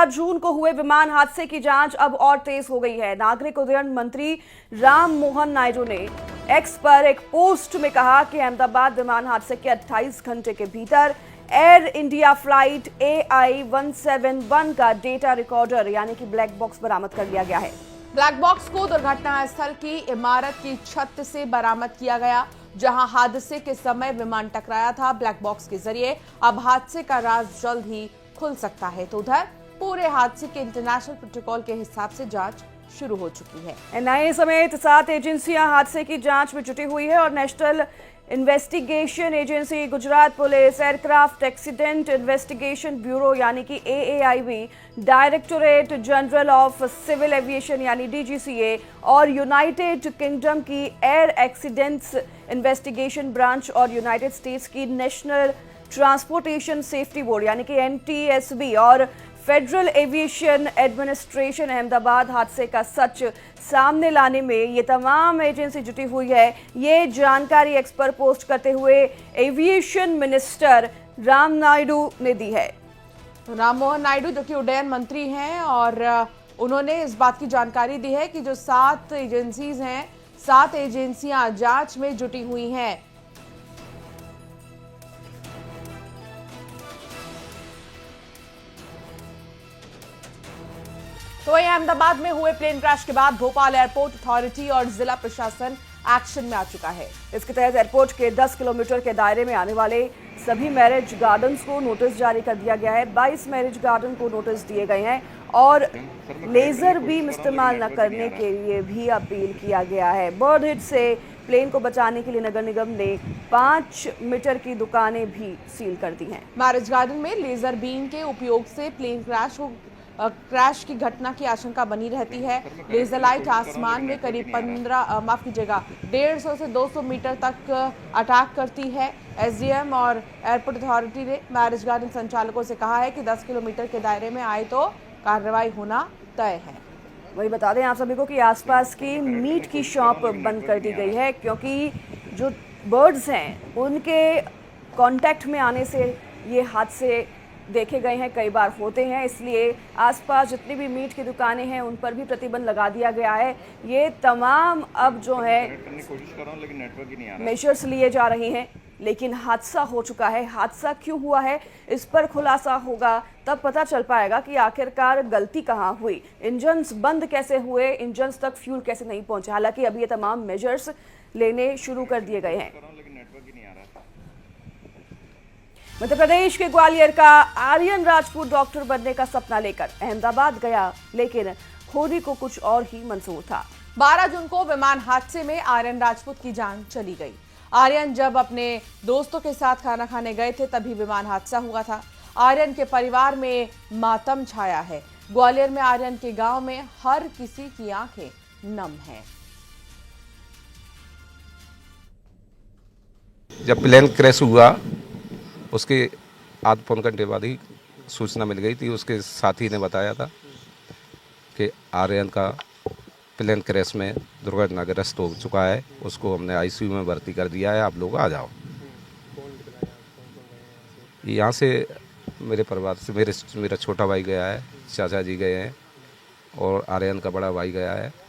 जून को हुए विमान हादसे की जांच अब और तेज हो गई है। नागरिक उड्डयन मंत्री राम मोहन नायडू ने एक्स पर एक पोस्ट में कहा कि अहमदाबाद विमान हादसे के 28 घंटे के भीतर एयर इंडिया फ्लाइट AI-171 का डेटा रिकॉर्डर यानी कि ब्लैक बॉक्स बरामद कर लिया गया है। ब्लैक बॉक्स को दुर्घटना स्थल की इमारत की छत से बरामद किया गया, जहां हादसे के समय विमान टकराया था। ब्लैक बॉक्स के जरिए अब हादसे का राज जल्द ही खुल सकता है। तो उधर पूरे हादसे के इंटरनेशनल प्रोटोकॉल के हिसाब से जांच शुरू हो चुकी है। NIA समेत 7 एजेंसियां हादसे की जांच में जुटी हुई है और National Investigation Agency, Gujarat police, Aircraft Accident Investigation Bureau यानी कि AAIB, Directorate General of Civil Aviation यानी DGCA और यूनाइटेड किंगडम की एयर एक्सीडेंट्स इन्वेस्टिगेशन ब्रांच और यूनाइटेड स्टेट्स की नेशनल ट्रांसपोर्टेशन सेफ्टी बोर्ड यानी कि NTSB और फेडरल एविएशन एडमिनिस्ट्रेशन अहमदाबाद हादसे का सच सामने लाने में ये तमाम एजेंसी जुटी हुई है। ये जानकारी एक्स पर पोस्ट करते हुए एविएशन मिनिस्टर राम नायडू ने दी है। राम मोहन नायडू जो कि उड्डयन मंत्री हैं और उन्होंने इस बात की जानकारी दी है कि जो 7 एजेंसीज हैं, 7 एजेंसियां जांच में जुटी हुई हैं। तो वहीं अहमदाबाद में हुए प्लेन क्रैश के बाद भोपाल एयरपोर्ट अथॉरिटी और जिला प्रशासन एक्शन में आ चुका है। इसके तहत एयरपोर्ट के 10 किलोमीटर के दायरे में आने वाले सभी मैरिज गार्डन्स को नोटिस जारी कर दिया गया है। 22 मैरिज गार्डन को नोटिस दिए गए हैं और लेजर बीम इस्तेमाल न करने के लिए भी अपील किया गया है। बर्ड हिट से प्लेन को बचाने के लिए नगर निगम ने 5 मीटर की दुकानें भी सील कर दी हैं। मैरिज गार्डन में लेजर बीम के उपयोग से प्लेन क्रैश की घटना की आशंका बनी रहती है। लेजर लाइट आसमान में करीब 150 से 200 मीटर तक अटैक करती है। SDM और एयरपोर्ट अथॉरिटी ने मैरिज गार्डन संचालकों से कहा है कि 10 किलोमीटर के दायरे में आए तो कार्रवाई होना तय है। वही बता दें आप सभी को कि आसपास की मीट की शॉप बंद कर दी गई है, क्योंकि जो बर्ड्स हैं उनके कांटेक्ट में आने से ये हादसे देखे गए हैं, कई बार होते हैं। इसलिए आसपास जितनी भी मीट की दुकानें हैं उन पर भी प्रतिबंध लगा दिया गया है। ये तमाम अब जो है मेजर्स लिए जा रहे हैं, लेकिन हादसा हो चुका है। हादसा क्यों हुआ है इस पर खुलासा होगा, तब पता चल पाएगा कि आखिरकार गलती कहाँ हुई। इंजन्स बंद कैसे हुए, इंजन्स तक फ्यूल कैसे नहीं पहुंचे। हालांकि अभी ये तमाम मेजर्स लेने शुरू कर दिए गए हैं। मध्य प्रदेश के ग्वालियर का आर्यन राजपूत डॉक्टर बनने का सपना लेकर अहमदाबाद गया, लेकिन होने को कुछ और ही मंजूर था। 12 जून को विमान हादसे में आर्यन राजपूत की जान चली गई। आर्यन जब अपने दोस्तों के साथ खाना खाने गए थे तभी विमान हादसा हुआ था। आर्यन के परिवार में मातम छाया है। ग्वालियर में आर्यन के गांव में हर किसी की आंखें नम हैं। जब प्लेन क्रैश हुआ उसके आध पौन घंटे बाद ही सूचना मिल गई थी। उसके साथी ने बताया था कि आर्यन का प्लेन क्रैश में दुर्घटनाग्रस्त हो चुका है, उसको हमने ICU में भर्ती कर दिया है, आप लोग आ जाओ। यहाँ से मेरे परिवार से मेरा छोटा भाई गया है, चाचा जी गए हैं और आर्यन का बड़ा भाई गया है।